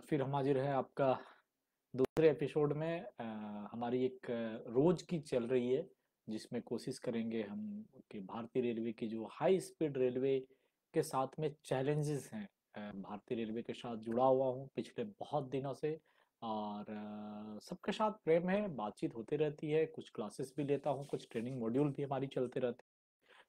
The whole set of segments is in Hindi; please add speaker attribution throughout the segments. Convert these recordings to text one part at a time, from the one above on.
Speaker 1: फिर हम हाजिर है आपका दूसरे एपिसोड में। हमारी एक रोज की चल रही है, जिसमें कोशिश करेंगे हम कि भारतीय रेलवे की जो हाई स्पीड रेलवे के साथ में चैलेंजेस हैं। भारतीय रेलवे के साथ जुड़ा हुआ हूँ पिछले बहुत दिनों से, और सबके साथ प्रेम है, बातचीत होती रहती है, कुछ क्लासेस भी लेता हूँ, कुछ ट्रेनिंग मॉड्यूल भी हमारी चलते रहते हैं।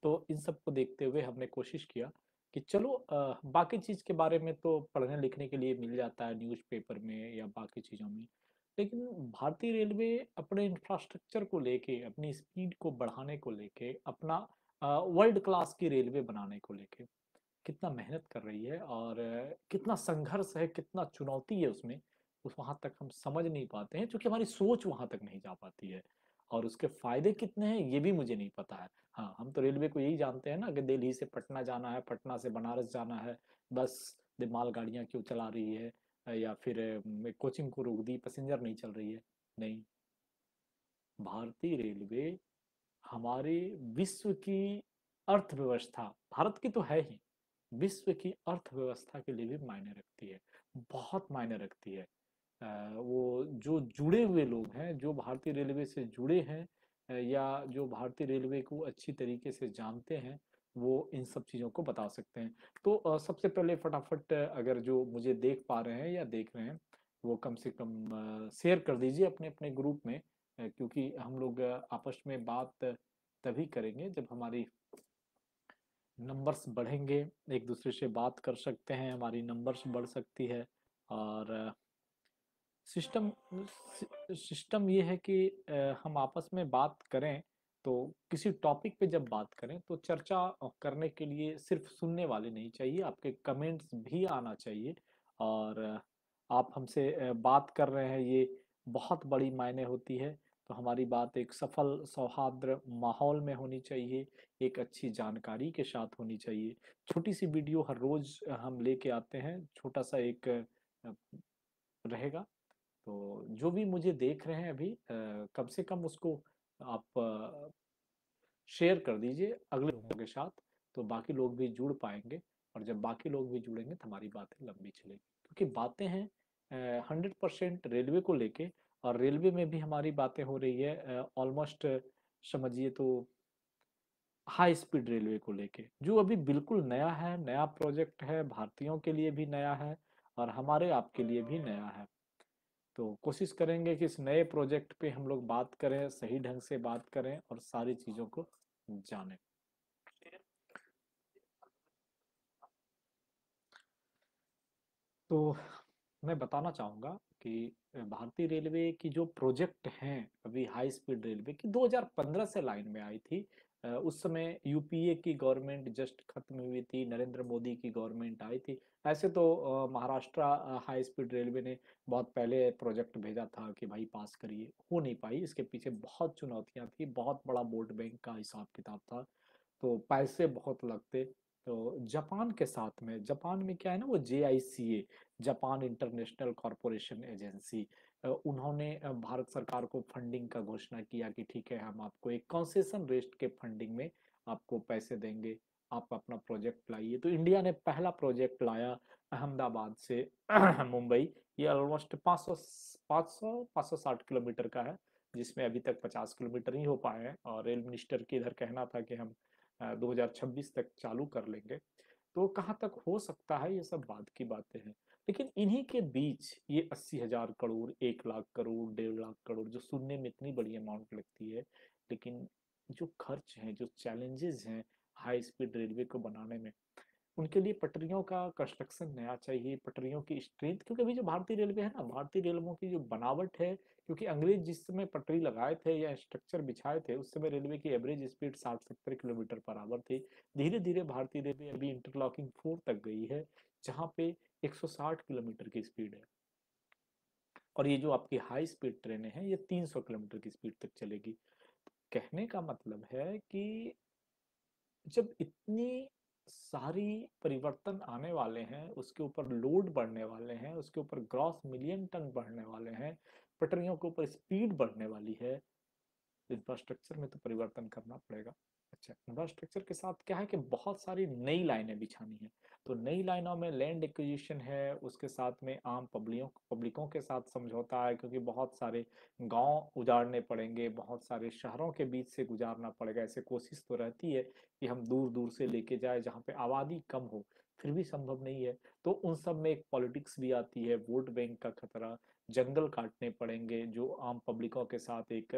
Speaker 1: तो इन सब को देखते हुए हमने कोशिश किया कि चलो बाकी चीज़ के बारे में तो पढ़ने लिखने के लिए मिल जाता है न्यूज़पेपर में या बाकी चीज़ों में, लेकिन भारतीय रेलवे अपने इंफ्रास्ट्रक्चर को लेके, अपनी स्पीड को बढ़ाने को लेके, अपना वर्ल्ड क्लास की रेलवे बनाने को लेके कितना मेहनत कर रही है, और कितना संघर्ष है, कितना चुनौती है उसमें, उस वहां तक हम समझ नहीं पाते हैं, क्योंकि हमारी सोच वहां तक नहीं जा पाती है। और उसके फायदे कितने हैं ये भी मुझे नहीं पता है। हाँ, हम तो रेलवे को यही जानते हैं ना कि दिल्ली से पटना जाना है, पटना से बनारस जाना है, बस मालगाड़ियां क्यों चला रही है, या फिर कोचिंग को रोक दी, पैसेंजर नहीं चल रही है। नहीं, भारतीय रेलवे हमारे विश्व की अर्थव्यवस्था, भारत की तो है ही, विश्व की अर्थव्यवस्था के लिए भी मायने रखती है, बहुत मायने रखती है। वो जो जुड़े हुए लोग हैं, जो भारतीय रेलवे से जुड़े हैं, या जो भारतीय रेलवे को अच्छी तरीके से जानते हैं, वो इन सब चीज़ों को बता सकते हैं। तो सबसे पहले फटाफट अगर जो मुझे देख पा रहे हैं या देख रहे हैं, वो कम से कम शेयर कर दीजिए अपने अपने ग्रुप में, क्योंकि हम लोग आपस में बात तभी करेंगे जब हमारी नंबर्स बढ़ेंगे, एक दूसरे से बात कर सकते हैं, हमारी नंबर्स बढ़ सकती है। और सिस्टम सिस्टम ये है कि हम आपस में बात करें, तो किसी टॉपिक पे जब बात करें तो चर्चा करने के लिए सिर्फ सुनने वाले नहीं चाहिए, आपके कमेंट्स भी आना चाहिए। और आप हमसे बात कर रहे हैं, ये बहुत बड़ी मायने होती है। तो हमारी बात एक सफल सौहार्द माहौल में होनी चाहिए, एक अच्छी जानकारी के साथ होनी चाहिए। छोटी सी वीडियो हर रोज हम लेके आते हैं, छोटा सा एक रहेगा। तो जो भी मुझे देख रहे हैं अभी, कम से कम उसको आप शेयर कर दीजिए अगले लोगों के साथ, तो बाकी लोग भी जुड़ पाएंगे। और जब बाकी लोग भी जुड़ेंगे तो हमारी बातें लंबी चलेगी, क्योंकि बातें हैं 100% रेलवे को लेके। और रेलवे में भी हमारी बातें हो रही है ऑलमोस्ट, समझिए तो हाई स्पीड रेलवे को लेके, जो अभी बिल्कुल नया है, नया प्रोजेक्ट है, भारतीयों के लिए भी नया है और हमारे आपके लिए भी नया है। तो कोशिश करेंगे कि इस नए प्रोजेक्ट पे हम लोग बात करें, सही ढंग से बात करें और सारी चीज़ों को जानें। तो मैं बताना चाहूँगा कि भारतीय रेलवे की जो प्रोजेक्ट हैं अभी, हाई स्पीड रेलवे की 2015 से लाइन में आई थी। उस समय यूपीए की गवर्नमेंट जस्ट खत्म हुई थी, नरेंद्र मोदी की गवर्नमेंट आई थी। ऐसे तो महाराष्ट्र हाई स्पीड रेलवे ने बहुत पहले प्रोजेक्ट भेजा था कि भाई पास करिए, हो नहीं पाई। इसके पीछे बहुत चुनौतियां थी, बहुत बड़ा वोट बैंक का हिसाब किताब था, तो पैसे बहुत लगते। तो जापान के साथ में, जापान में क्या है ना, वो JICA, Japan international corporation agency, उन्होंने भारत सरकार को फंडिंग का घोषणा किया कि ठीक है, हम आपको एक कंसेशन रेट के फंडिंग में आपको पैसे देंगे, आप अपना प्रोजेक्ट लाइए। तो इंडिया ने पहला प्रोजेक्ट लाया अहमदाबाद से मुंबई। ये ऑलमोस्ट 560 किलोमीटर का है, जिसमें अभी तक 50 किलोमीटर ही हो पाए हैं, और रेल मिनिस्टर की इधर कहना था कि हम 2026 तक चालू कर लेंगे। तो कहाँ तक हो सकता है, ये सब बाद की बातें हैं। लेकिन इन्हीं के बीच ये 80,000 करोड़, 1 लाख करोड़, 1.5 लाख करोड़, जो सुनने में इतनी बड़ी अमाउंट लगती है, लेकिन जो खर्च हैं, जो चैलेंजेस हैं हाई स्पीड रेलवे को बनाने में, उनके लिए पटरियों का कंस्ट्रक्शन नया चाहिए, पटरियों की स्ट्रेंथ। क्योंकि अभी जो भारतीय रेलवे है ना, भारतीय रेलवों की जो बनावट है, क्योंकि अंग्रेज जिस समय पटरी लगाए थे या स्ट्रक्चर बिछाए थे, उस समय रेलवे की average speed 60-70 kilometre per hour थी। धीरे धीरे भारतीय रेलवे अभी इंटरलॉकिंग 4 तक गई है, जहाँ पे 160 किलोमीटर की स्पीड है। और ये जो आपकी हाई स्पीड ट्रेनें हैं, ये 300 किलोमीटर की स्पीड तक चलेगी। कहने का मतलब है कि जब इतनी सारी परिवर्तन आने वाले हैं, उसके ऊपर लोड बढ़ने वाले हैं, उसके ऊपर ग्रॉस मिलियन टन बढ़ने वाले हैं, पटरियों के ऊपर स्पीड बढ़ने वाली है, इंफ्रास्ट्रक्चर में तो परिवर्तन करना पड़ेगा। अच्छा, इंफ्रास्ट्रक्चर के साथ क्या है कि बहुत सारी नई लाइनें बिछानी है। तो नई लाइनों में लैंड एक्विजिशन है, उसके साथ में आम पब्लिकों के साथ समझौता है, क्योंकि बहुत सारे गांव उजाड़ने पड़ेंगे, बहुत सारे शहरों के बीच से गुजारना पड़ेगा। ऐसे कोशिश तो रहती है कि हम दूर दूर से लेके जाए जहाँ पे आबादी कम हो, फिर भी संभव नहीं है। तो उन सब में एक पॉलिटिक्स भी आती है, वोट बैंक का खतरा, जंगल काटने पड़ेंगे जो आम पब्लिकों के साथ एक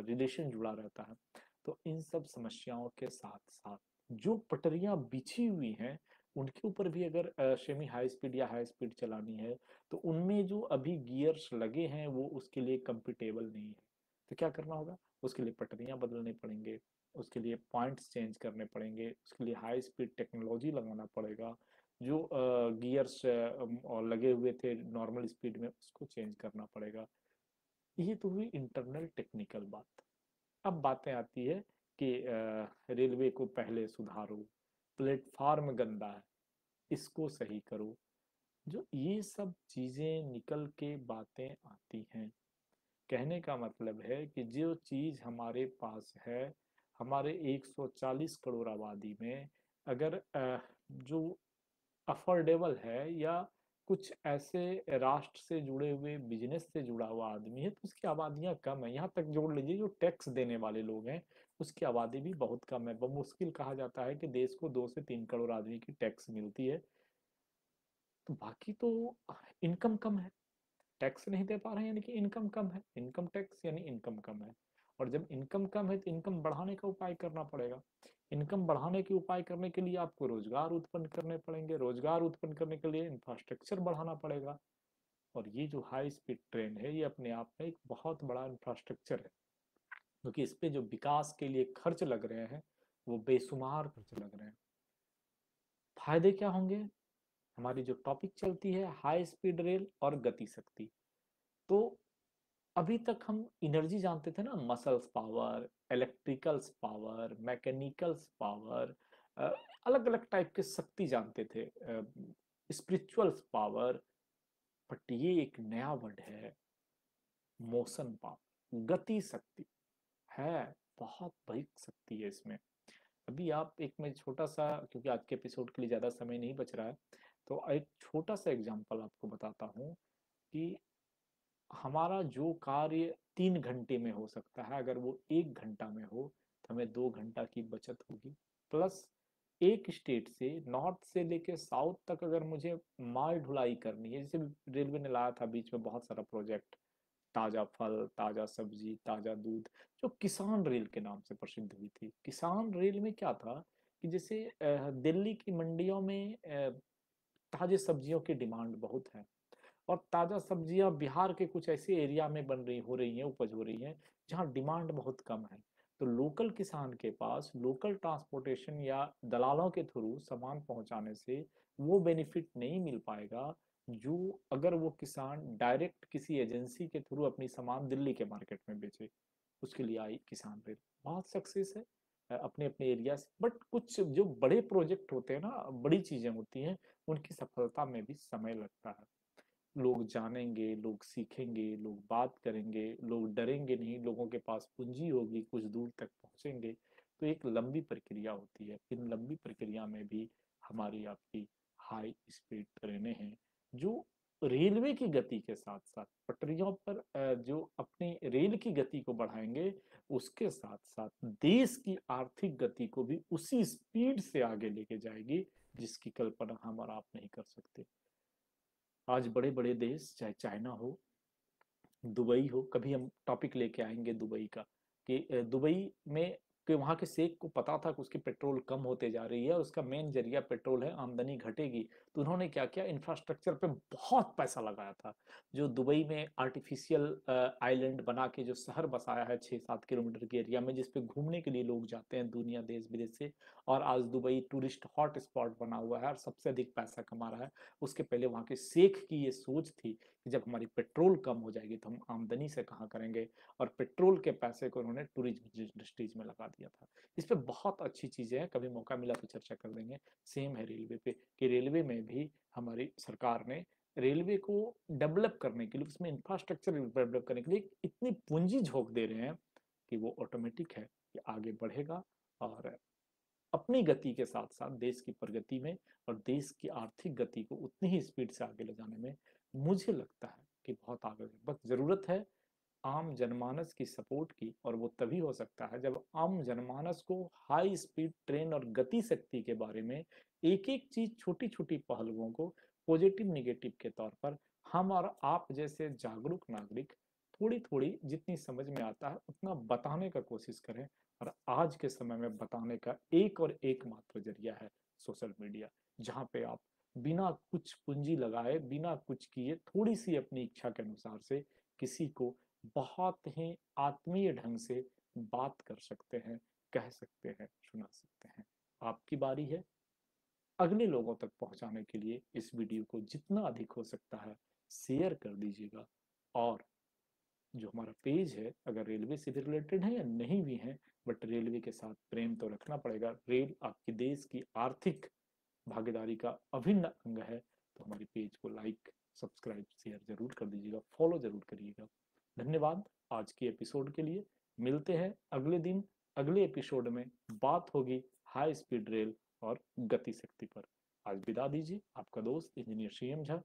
Speaker 1: रिलेशन जुड़ा रहता है। तो इन सब समस्याओं के साथ साथ जो पटरियां बिछी हुई हैं, उनके ऊपर भी अगर सेमी हाई स्पीड या हाई स्पीड चलानी है, तो उनमें जो अभी गियर्स लगे हैं वो उसके लिए कंपेटेबल नहीं है। तो क्या करना होगा, उसके लिए पटरियां बदलने पड़ेंगे, उसके लिए पॉइंट्स चेंज करने पड़ेंगे, उसके लिए हाई स्पीड टेक्नोलॉजी लगाना पड़ेगा। जो गियर्स लगे हुए थे नॉर्मल स्पीड में, उसको चेंज करना पड़ेगा। ये तो हुई इंटरनल टेक्निकल बात। अब बातें आती है कि रेलवे को पहले सुधारो, प्लेटफार्म गंदा है, इसको सही करो। जो ये सब चीजें निकल के बातें आती हैं, कहने का मतलब है कि जो चीज हमारे पास है, हमारे 140 करोड़ आबादी में, अगर जो अफोर्डेबल है या कुछ ऐसे राष्ट्र से जुड़े हुए बिजनेस से जुड़ा हुआ आदमी है, तो उसकी आबादियां कम है। यहाँ तक जोड़ लीजिए जो टैक्स देने वाले लोग हैं, उसकी आबादी भी बहुत कम है। बमुश्किल कहा जाता है कि देश को 2 से 3 करोड़ आदमी की टैक्स मिलती है। तो बाकी तो इनकम कम है, टैक्स नहीं दे पा रहे हैं, यानी कि इनकम कम है। इनकम टैक्स यानी इनकम कम है। और जब इनकम कम है तो इनकम बढ़ाने का उपाय करना पड़ेगा। इनकम बढ़ाने के उपाय करने के लिए आपको रोजगार उत्पन्न करने पड़ेंगे, रोजगार उत्पन्न करने के लिए इंफ्रास्ट्रक्चर बढ़ाना पड़ेगा। और ये जो हाई स्पीड ट्रेन है, ये अपने आप में एक बहुत बड़ा इंफ्रास्ट्रक्चर है, क्योंकि इस पे जो विकास के लिए खर्च लग रहे हैं, वो बेशुमार खर्च लग रहे हैं। फायदे क्या होंगे? हमारी जो टॉपिक चलती है हाई स्पीड रेल और गति शक्ति। तो अभी तक हम एनर्जी जानते थे ना, muscles power, electricals power, mechanicals power, अलग अलग टाइप के शक्ति जानते थे, स्पिरिचुअल्स पावर। बट ये एक नया वर्ड है, मोशन पावर, गति शक्ति है। बहुत बड़ी शक्ति है इसमें। अभी आप एक में छोटा सा, क्योंकि आज के एपिसोड के लिए ज्यादा समय नहीं बच रहा है, तो एक छोटा सा एग्जांपल आपको बताता हूँ कि हमारा जो कार्य 3 घंटे में हो सकता है, अगर वो 1 घंटा में हो, तो हमें 2 घंटा की बचत होगी। प्लस एक स्टेट से, नॉर्थ से लेके साउथ तक अगर मुझे माल ढुलाई करनी है, जैसे रेलवे ने लाया था बीच में बहुत सारा प्रोजेक्ट, ताजा फल, ताजा सब्जी, ताजा दूध, जो किसान रेल के नाम से प्रसिद्ध हुई थी। किसान रेल में क्या था कि जैसे दिल्ली की मंडियों में ताजे सब्जियों की डिमांड बहुत है, और ताजा सब्जियां बिहार के कुछ ऐसे एरिया में बन रही हो रही हैं, उपज हो रही हैं, जहां डिमांड बहुत कम है। तो लोकल किसान के पास लोकल ट्रांसपोर्टेशन या दलालों के थ्रू सामान पहुंचाने से वो बेनिफिट नहीं मिल पाएगा, जो अगर वो किसान डायरेक्ट किसी एजेंसी के थ्रू अपनी सामान दिल्ली के मार्केट में बेचे। उसके लिए आई किसान रेल, बहुत सक्सेस है अपने अपने एरिया से। बट कुछ जो बड़े प्रोजेक्ट होते हैं ना, बड़ी चीजें होती हैं, उनकी सफलता में भी समय लगता है। लोग जानेंगे, लोग सीखेंगे, लोग बात करेंगे, लोग डरेंगे नहीं, लोगों के पास पूंजी होगी, कुछ दूर तक पहुंचेंगे। तो एक लंबी प्रक्रिया होती है। इन लंबी प्रक्रिया में भी हमारी आपकी हाई स्पीड ट्रेनें हैं, जो रेलवे की गति के साथ साथ पटरियों पर जो अपनी रेल की गति को बढ़ाएंगे, उसके साथ साथ देश की आर्थिक गति को भी उसी स्पीड से आगे लेके जाएगी, जिसकी कल्पना हम और आप नहीं कर सकते। आज बड़े बड़े देश, चाहे चाइना हो, दुबई हो, कभी हम टॉपिक लेके आएंगे दुबई का, कि दुबई में कि वहाँ के शेख को पता था कि उसकी पेट्रोल कम होते जा रही है और उसका मेन जरिया पेट्रोल है, आमदनी घटेगी। तो उन्होंने क्या किया, इंफ्रास्ट्रक्चर पे बहुत पैसा लगाया था। जो दुबई में आर्टिफिशियल आइलैंड बना के जो शहर बसाया है 6-7 किलोमीटर के एरिया में, जिसपे घूमने के लिए लोग जाते हैं दुनिया देश विदेश से। और आज दुबई टूरिस्ट हॉट स्पॉट बना हुआ है और सबसे अधिक पैसा कमा रहा है। उसके पहले वहाँ के शेख की ये सोच थी कि जब हमारी पेट्रोल कम हो जाएगी तो हम आमदनी से कहाँ करेंगे, और पेट्रोल के पैसे को उन्होंने टूरिज्म इंडस्ट्रीज में लगा दिया था। इस पे बहुत अच्छी चीजें हैं, कभी मौका मिला तो चर्चा कर देंगे। सेम है रेलवे पे, कि रेलवे में भी हमारी सरकार ने रेलवे को डेवलप करने के लिए, उसमें इंफ्रास्ट्रक्चर डेवलप करने के लिए इतनी पूंजी झोंक दे रहे हैं कि वो ऑटोमेटिक है कि आगे बढ़ेगा और अपनी गति के साथ साथ देश की प्रगति में और देश की आर्थिक गति को उतनी ही स्पीड से आगे ले जाने में मुझे लगता है कि बहुत आगे है। बस जरूरत है आम जनमानस की सपोर्ट की, और वो तभी हो सकता है जब आम जनमानस को हाई स्पीड ट्रेन और गति शक्ति के बारे में एक एक चीज, छोटी छोटी पहलुओं को पॉजिटिव निगेटिव के तौर पर हम और आप जैसे जागरूक नागरिक थोड़ी थोड़ी जितनी समझ में आता है उतना बताने का कोशिश करें। और आज के समय में बताने का एक और एकमात्र जरिया है सोशल मीडिया, जहाँ पे आप बिना कुछ पूंजी लगाए, बिना कुछ किए, थोड़ी सी अपनी इच्छा के अनुसार से किसी को बहुत ही आत्मीय ढंग से बात कर सकते हैं, कह सकते हैं, सुना सकते हैं। आपकी बारी है। अगले लोगों तक पहुंचाने के लिए इस वीडियो को जितना अधिक हो सकता है शेयर कर दीजिएगा। और जो हमारा पेज है, अगर रेलवे से भी रिलेटेड है या नहीं भी है, बट रेलवे के साथ प्रेम तो रखना पड़ेगा, रेल आपकी देश की आर्थिक भागीदारी का अभिन्न अंग है, तो हमारे पेज को लाइक, सब्सक्राइब, शेयर जरूर कर दीजिएगा, फॉलो जरूर करिएगा। धन्यवाद आज के एपिसोड के लिए। मिलते हैं अगले दिन, अगले एपिसोड में बात होगी हाई स्पीड रेल और गति शक्ति पर। आज विदा दीजिए, आपका दोस्त इंजीनियर CM झा।